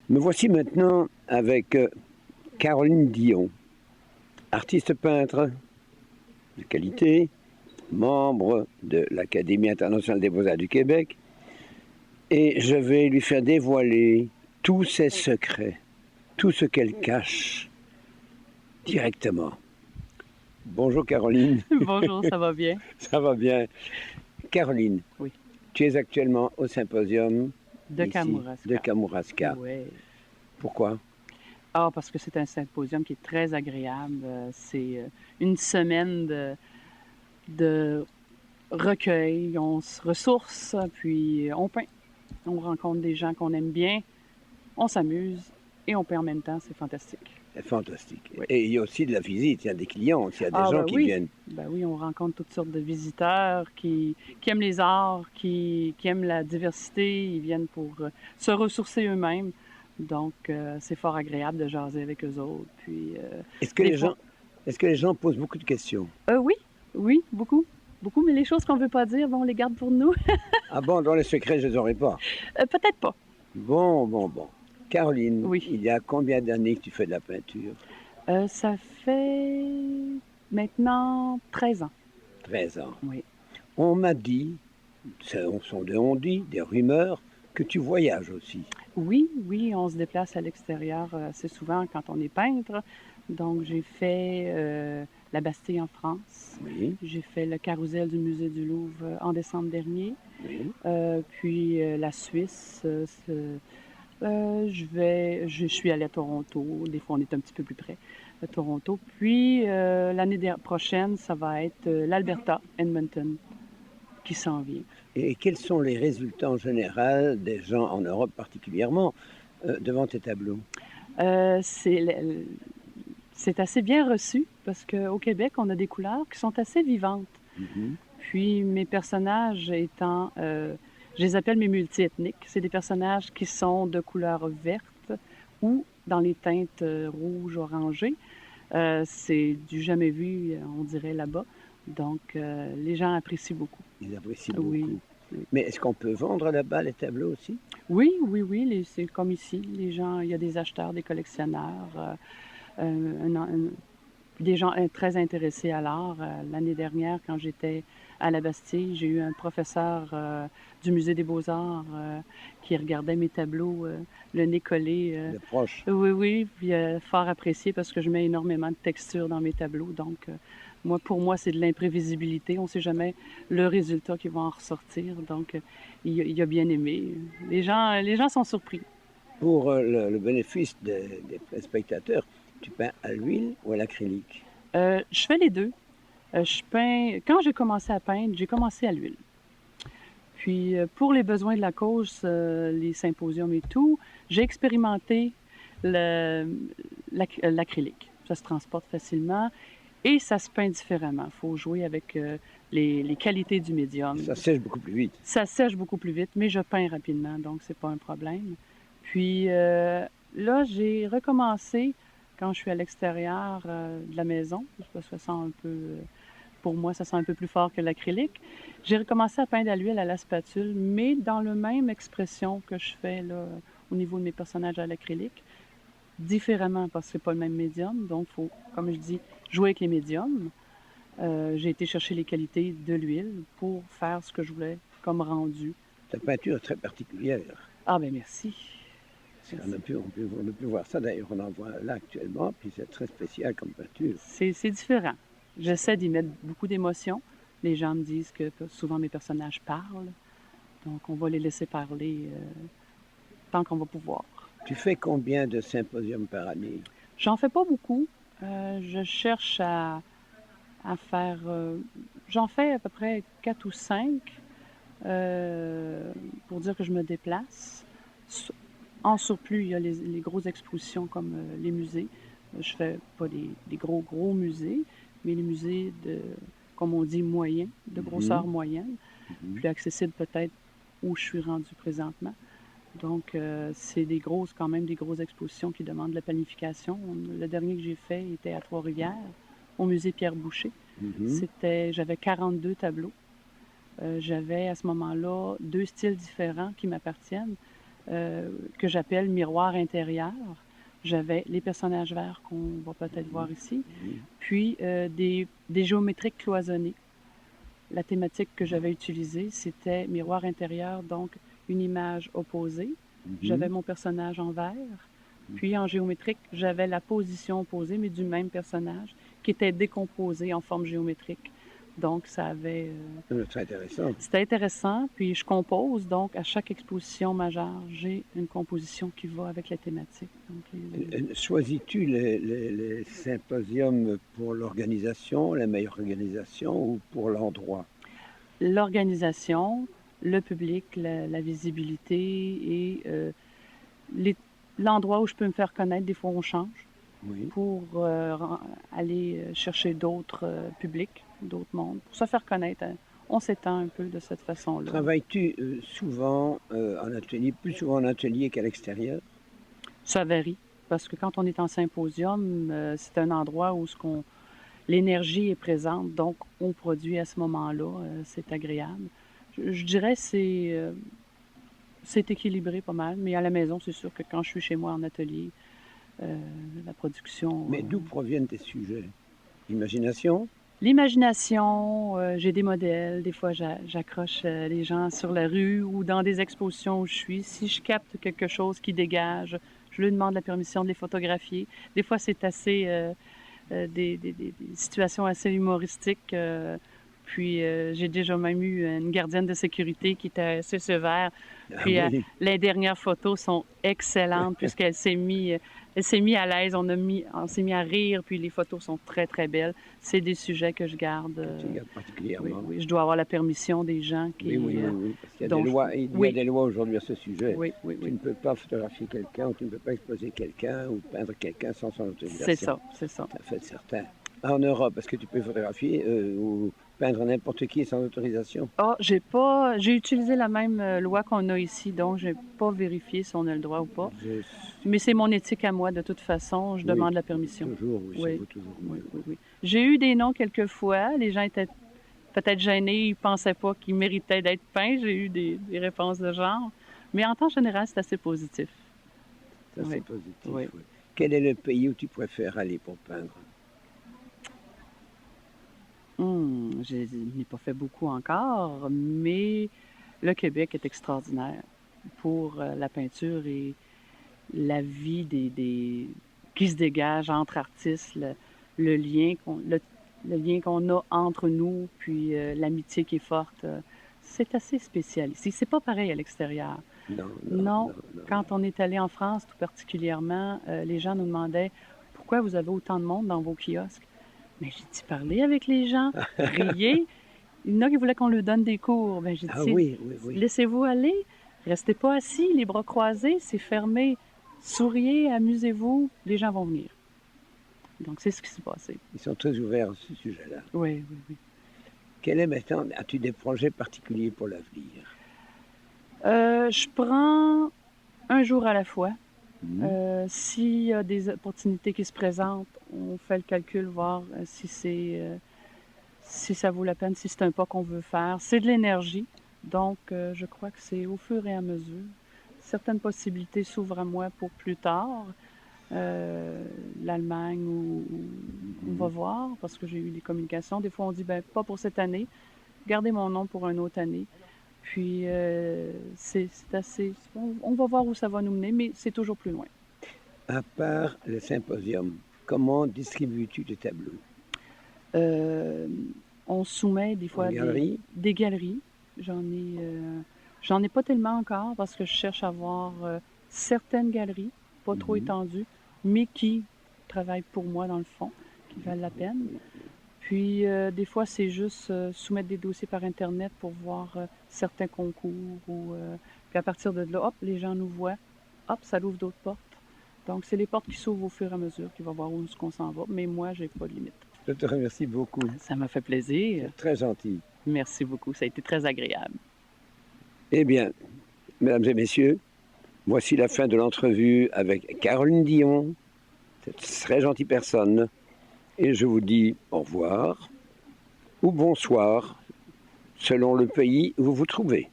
Me voici maintenant avec Caroline Dion, artiste peintre de qualité, membre de l'Académie internationale des beaux-arts du Québec, et je vais lui faire dévoiler tous ses secrets, tout ce qu'elle cache directement. Bonjour Caroline. Bonjour, ça va bien? Ça va bien. Caroline, Oui. tu es actuellement au symposium De ici de Kamouraska. Kamouraska. Oui. Pourquoi? Ah, parce que c'est un symposium qui est très agréable. C'est une semaine de recueil. On se ressource, puis on peint. On rencontre des gens qu'on aime bien, on s'amuse et on peint en même temps. C'est fantastique. C'est fantastique. Oui. Et il y a aussi de la visite, il y a des clients, il y a des Ah, gens ben qui oui. viennent. Ben oui, on rencontre toutes sortes de visiteurs qui aiment les arts, qui aiment la diversité. Ils viennent pour se ressourcer eux-mêmes. Donc, c'est fort agréable de jaser avec eux autres. Puis, Est-ce que des les fois, gens, est-ce que les gens posent beaucoup de questions? oui, oui, beaucoup, beaucoup. Mais les choses qu'on veut pas dire, bon, on les garde pour nous. Ah bon, dans les secrets, je les aurais pas. Peut-être pas. Bon. Caroline, Oui. il y a combien d'années que tu fais de la peinture? Ça fait maintenant 13 ans. 13 ans. Oui. On m'a dit, ce sont des on-dit, des rumeurs, que tu voyages aussi. Oui, oui, on se déplace à l'extérieur assez souvent quand on est peintre. Donc, j'ai fait la Bastille en France. Oui, J'ai fait le carrousel du musée du Louvre en décembre dernier. oui. Puis la Suisse, je suis allée à Toronto. Des fois, on est un petit peu plus près de Toronto. Puis l'année prochaine, ça va être l'Alberta, Edmonton, qui s'en vient. Et quels sont les résultats en général des gens en Europe particulièrement devant tes tableaux? Euh, c'est le- c'est assez bien reçu parce qu'au Québec, on a des couleurs qui sont assez vivantes. Mhm. Puis mes personnages étant, je les appelle mes multiethniques. C'est des personnages qui sont de couleur verte ou dans les teintes rouges, orangées. C'est du jamais vu, on dirait là-bas. Donc les gens apprécient beaucoup. Ils apprécient Oui. beaucoup. Oui, Mais est-ce qu'on peut vendre là-bas les tableaux aussi? oui, c'est comme ici. Les gens, il y a des acheteurs, des collectionneurs. Des gens très intéressés à l'art. L'année dernière, quand j'étais à la Bastille, j'ai eu un professeur du Musée des Beaux-Arts qui regardait mes tableaux, le nez collé. De proches? Oui, puis fort apprécié parce que je mets énormément de texture dans mes tableaux. Donc, pour moi, c'est de l'imprévisibilité. On ne sait jamais le résultat qui va en ressortir. Donc, il a bien aimé. Les gens sont surpris. Pour le bénéfice des spectateurs, tu peins à l'huile ou à l'acrylique? Je fais les deux. Je peins. Quand j'ai commencé à peindre, j'ai commencé à l'huile. Puis pour les besoins de la cause, les symposiums et tout, j'ai expérimenté l'acrylique. Ça se transporte facilement et ça se peint différemment. Il faut jouer avec les qualités du médium. Ça sèche beaucoup plus vite. Ça sèche beaucoup plus vite, mais je peins rapidement, donc c'est pas un problème. Puis là, j'ai recommencé quand je suis à l'extérieur de la maison, parce que ça sent un peu pour moi, ça sent un peu plus fort que l'acrylique. J'ai recommencé à peindre à l'huile à la spatule, mais dans la même expression que je fais là, au niveau de mes personnages à l'acrylique, différemment parce que c'est pas le même médium. Donc, il faut, comme je dis, jouer avec les médiums. J'ai été chercher les qualités de l'huile pour faire ce que je voulais comme rendu. Ta peinture est très particulière. Ah ben merci. On a pu voir ça d'ailleurs, on en voit là actuellement, puis c'est très spécial comme peinture. C'est différent. J'essaie d'y mettre beaucoup d'émotion. Les gens me disent que souvent mes personnages parlent. Donc, on va les laisser parler tant qu'on va pouvoir. Tu fais combien de symposiums par année? J'en fais pas beaucoup. Je cherche à faire. J'en fais à peu près 4 ou 5 pour dire que je me déplace. En surplus, il y a les grosses expositions comme les musées. Je fais pas des gros musées, mais les musées de, comme on dit, moyens, de grosseur moyenne, plus accessibles peut-être où je suis rendue présentement. Donc, c'est quand même des grosses expositions qui demandent de la planification. Le dernier que j'ai fait était à Trois-Rivières, au musée Pierre Boucher. J'avais 42 tableaux. J'avais à ce moment-là 2 styles différents qui m'appartiennent. que j'appelle miroir intérieur. J'avais les personnages verts qu'on va peut-être voir ici, puis des géométriques cloisonnées. La thématique que j'avais utilisée, c'était miroir intérieur, donc une image opposée. J'avais mon personnage en vert. Puis en géométrique, j'avais la position opposée, mais du même personnage, qui était décomposé en forme géométrique. Donc, ça avait... C'est intéressant. C'était intéressant. Puis je compose, donc à chaque exposition majeure, j'ai une composition qui va avec la thématique. Donc, choisis-tu les symposiums pour l'organisation, la meilleure organisation ou pour l'endroit? L'organisation, le public, la visibilité et l'endroit où je peux me faire connaître. Des fois, on change pour aller chercher d'autres publics, d'autres mondes, pour se faire connaître. On s'étend un peu de cette façon-là. Travailles-tu souvent en atelier, plus souvent en atelier qu'à l'extérieur? Ça varie, parce que quand on est en symposium, c'est un endroit où l'énergie est présente, donc on produit à ce moment-là. C'est agréable. Je dirais que c'est équilibré pas mal, mais à la maison, c'est sûr que quand je suis chez moi en atelier, la production... Mais d'où proviennent tes sujets? L'imagination? L'imagination, j'ai des modèles. Des fois, j'accroche les gens sur la rue ou dans des expositions où je suis. Si je capte quelque chose qui dégage, je lui demande la permission de les photographier. Des fois, c'est assez... des situations assez humoristiques. Puis j'ai déjà même eu une gardienne de sécurité qui était assez sévère. Puis les dernières photos sont excellentes puisqu'elle s'est mise à l'aise. On s'est mis à rire. Puis les photos sont très, très belles. C'est des sujets que je garde. Tu gardes particulièrement. Oui, je dois avoir la permission des gens qui... Oui, parce qu'il y a des lois, il y a des lois aujourd'hui à ce sujet. Tu ne peux pas photographier quelqu'un ou tu ne peux pas exposer quelqu'un ou peindre quelqu'un sans son autorisation. C'est ça, c'est ça. Ça fait certain. En Europe, est-ce que tu peux photographier ou peindre n'importe qui sans autorisation? J'ai utilisé la même loi qu'on a ici, donc je n'ai pas vérifié si on a le droit ou pas. Mais c'est mon éthique à moi, de toute façon, je demande la permission. Toujours, oui, toujours. Oui. J'ai eu des noms quelquefois, les gens étaient peut-être gênés, ils ne pensaient pas qu'ils méritaient d'être peints, j'ai eu des réponses de genre, mais en temps général, c'est assez positif. C'est assez positif, oui. Quel est le pays où tu préfères aller pour peindre? Je n'ai pas fait beaucoup encore, mais le Québec est extraordinaire pour la peinture et la vie qui se dégage entre artistes, le lien qu'on a entre nous, puis l'amitié qui est forte. C'est assez spécial ici. C'est pas pareil à l'extérieur. Non. Quand on est allé en France, tout particulièrement, les gens nous demandaient « Pourquoi vous avez autant de monde dans vos kiosques? » Mais j'ai dit, parlez avec les gens, riez. Il y en a qui voulaient qu'on leur donne des cours. Ben, j'ai dit, laissez-vous aller, restez pas assis, les bras croisés, c'est fermé. Souriez, amusez-vous, les gens vont venir. Donc, c'est ce qui s'est passé. Ils sont très ouverts à ce sujet-là. Oui. Quel est maintenant, as-tu des projets particuliers pour l'avenir? Je prends un jour à la fois. S'il y a des opportunités qui se présentent, on fait le calcul, voir si ça vaut la peine, si c'est un pas qu'on veut faire. C'est de l'énergie, donc je crois que c'est au fur et à mesure. Certaines possibilités s'ouvrent à moi pour plus tard. L'Allemagne, on va voir, parce que j'ai eu des communications. Des fois, on dit, pas pour cette année, gardez mon nom pour une autre année. Puis, c'est assez... On va voir où ça va nous mener, mais c'est toujours plus loin. À part le symposium, comment distribues-tu tes tableaux? On soumet des fois des galeries. J'en ai pas tellement encore parce que je cherche à avoir certaines galeries, pas trop étendues, mais qui travaillent pour moi dans le fond, qui valent la peine. Puis, des fois, c'est juste soumettre des dossiers par Internet pour voir certains concours. Puis à partir de là, hop, les gens nous voient. Hop, ça ouvre d'autres portes. Donc, c'est les portes qui s'ouvrent au fur et à mesure, qui va voir où est-ce qu'on s'en va. Mais moi, j'ai pas de limite. Je te remercie beaucoup. Ça m'a fait plaisir. C'est très gentil. Merci beaucoup. Ça a été très agréable. Eh bien, mesdames et messieurs, voici la fin de l'entrevue avec Caroline Dion, cette très gentille personne. Et je vous dis au revoir ou bonsoir, selon le pays où vous vous trouvez.